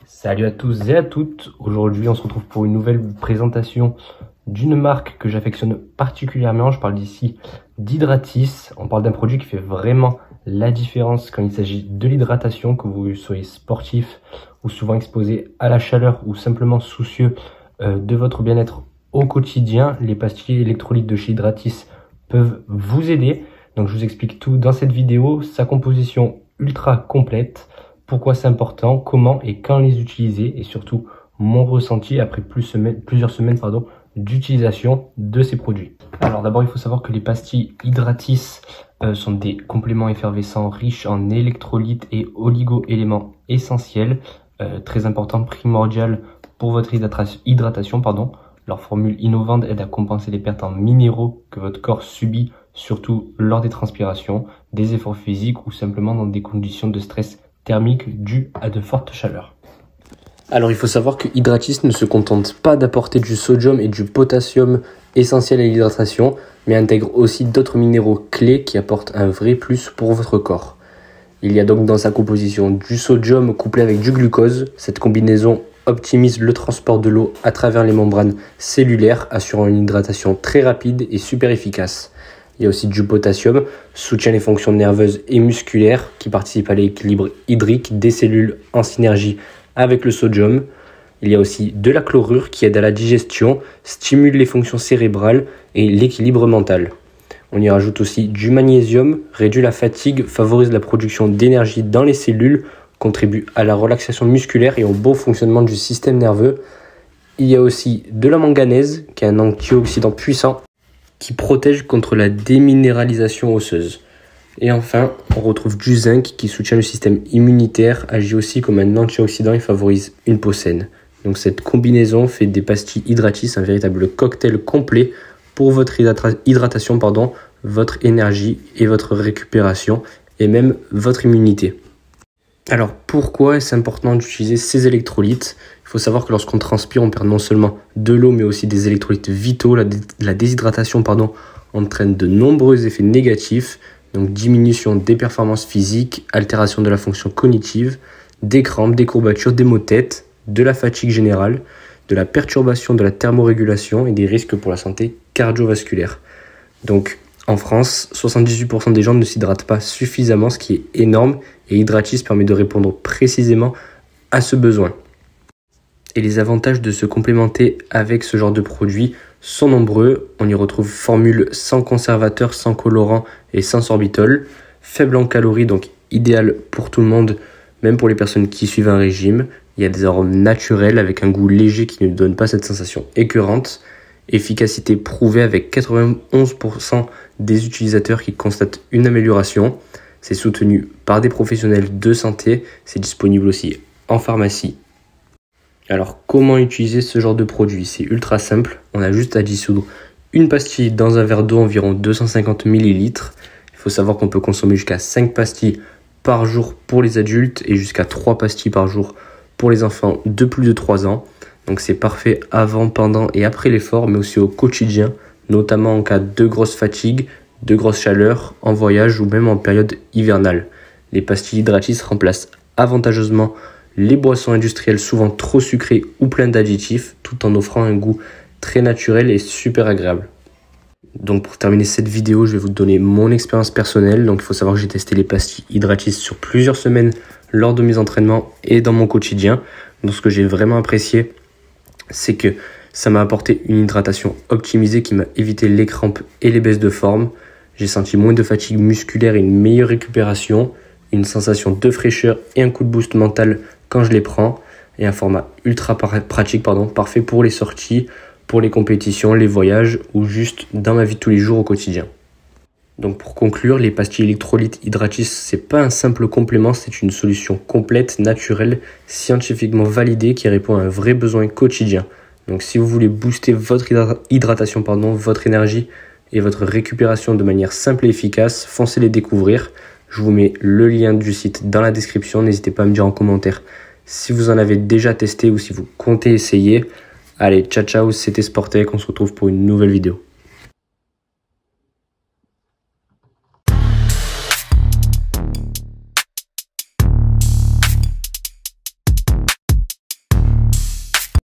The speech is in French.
Salut à tous et à toutes. Aujourd'hui, on se retrouve pour une nouvelle présentation d'une marque que j'affectionne particulièrement. Je parle ici d'Hydratis. On parle d'un produit qui fait vraiment la différence quand il s'agit de l'hydratation, que vous soyez sportif ou souvent exposé à la chaleur ou simplement soucieux de votre bien-être au quotidien. Les pastilles électrolytes de chez Hydratis peuvent vous aider. Donc je vous explique tout dans cette vidéo, sa composition ultra complète, pourquoi c'est important, comment et quand les utiliser et surtout mon ressenti après plusieurs semaines d'utilisation de ces produits. Alors d'abord il faut savoir que les pastilles Hydratis sont des compléments effervescents riches en électrolytes et oligo-éléments essentiels, très important, primordial pour votre hydratation. Leur formule innovante aide à compenser les pertes en minéraux que votre corps subit, surtout lors des transpirations, des efforts physiques ou simplement dans des conditions de stress thermique dues à de fortes chaleurs. Alors il faut savoir que Hydratis ne se contente pas d'apporter du sodium et du potassium essentiels à l'hydratation, mais intègre aussi d'autres minéraux clés qui apportent un vrai plus pour votre corps. Il y a donc dans sa composition du sodium couplé avec du glucose. Cette combinaison optimise le transport de l'eau à travers les membranes cellulaires, assurant une hydratation très rapide et super efficace. Il y a aussi du potassium, soutient les fonctions nerveuses et musculaires qui participent à l'équilibre hydrique des cellules en synergie avec le sodium. Il y a aussi de la chlorure qui aide à la digestion, stimule les fonctions cérébrales et l'équilibre mental. On y rajoute aussi du magnésium, réduit la fatigue, favorise la production d'énergie dans les cellules, contribue à la relaxation musculaire et au bon fonctionnement du système nerveux. Il y a aussi de la manganèse, qui est un antioxydant puissant, qui protège contre la déminéralisation osseuse. Et enfin, on retrouve du zinc qui soutient le système immunitaire, agit aussi comme un antioxydant et favorise une peau saine. Donc cette combinaison fait des pastilles Hydratis un véritable cocktail complet pour votre hydratation, votre énergie et votre récupération et même votre immunité. Alors pourquoi est-ce important d'utiliser ces électrolytes ? Il faut savoir que lorsqu'on transpire, on perd non seulement de l'eau mais aussi des électrolytes vitaux. La déshydratation entraîne de nombreux effets négatifs, donc diminution des performances physiques, altération de la fonction cognitive, des crampes, des courbatures, des maux de tête, de la fatigue générale, de la perturbation de la thermorégulation et des risques pour la santé cardiovasculaire. Donc en France, 78% des gens ne s'hydratent pas suffisamment, ce qui est énorme, et Hydratis permet de répondre précisément à ce besoin. Et les avantages de se complémenter avec ce genre de produit sont nombreux. On y retrouve formule sans conservateur, sans colorant et sans sorbitol, faible en calories, donc idéal pour tout le monde, même pour les personnes qui suivent un régime. Il y a des arômes naturels avec un goût léger qui ne donne pas cette sensation écœurante. Efficacité prouvée avec 91% des utilisateurs qui constatent une amélioration. C'est soutenu par des professionnels de santé. C'est disponible aussi en pharmacie. Alors comment utiliser ce genre de produit ? C'est ultra simple. On a juste à dissoudre une pastille dans un verre d'eau environ 250 ml. Il faut savoir qu'on peut consommer jusqu'à 5 pastilles par jour pour les adultes et jusqu'à 3 pastilles par jour pour les enfants de plus de 3 ans. Donc c'est parfait avant, pendant et après l'effort, mais aussi au quotidien, notamment en cas de grosse fatigue, de grosse chaleur, en voyage ou même en période hivernale. Les pastilles Hydratis remplacent avantageusement les boissons industrielles souvent trop sucrées ou pleines d'additifs, tout en offrant un goût très naturel et super agréable. Donc pour terminer cette vidéo, je vais vous donner mon expérience personnelle. Donc il faut savoir que j'ai testé les pastilles Hydratis sur plusieurs semaines lors de mes entraînements et dans mon quotidien. Donc ce que j'ai vraiment apprécié, c'est que ça m'a apporté une hydratation optimisée qui m'a évité les crampes et les baisses de forme. J'ai senti moins de fatigue musculaire et une meilleure récupération, une sensation de fraîcheur et un coup de boost mental quand je les prends, et un format ultra pratique, parfait pour les sorties, pour les compétitions, les voyages ou juste dans ma vie de tous les jours au quotidien. Donc pour conclure, les pastilles électrolytes Hydratis, c'est pas un simple complément, c'est une solution complète, naturelle, scientifiquement validée qui répond à un vrai besoin quotidien. Donc si vous voulez booster votre hydratation, votre énergie et votre récupération de manière simple et efficace, foncez les découvrir. Je vous mets le lien du site dans la description, n'hésitez pas à me dire en commentaire si vous en avez déjà testé ou si vous comptez essayer. Allez, ciao, c'était Sportec, on se retrouve pour une nouvelle vidéo.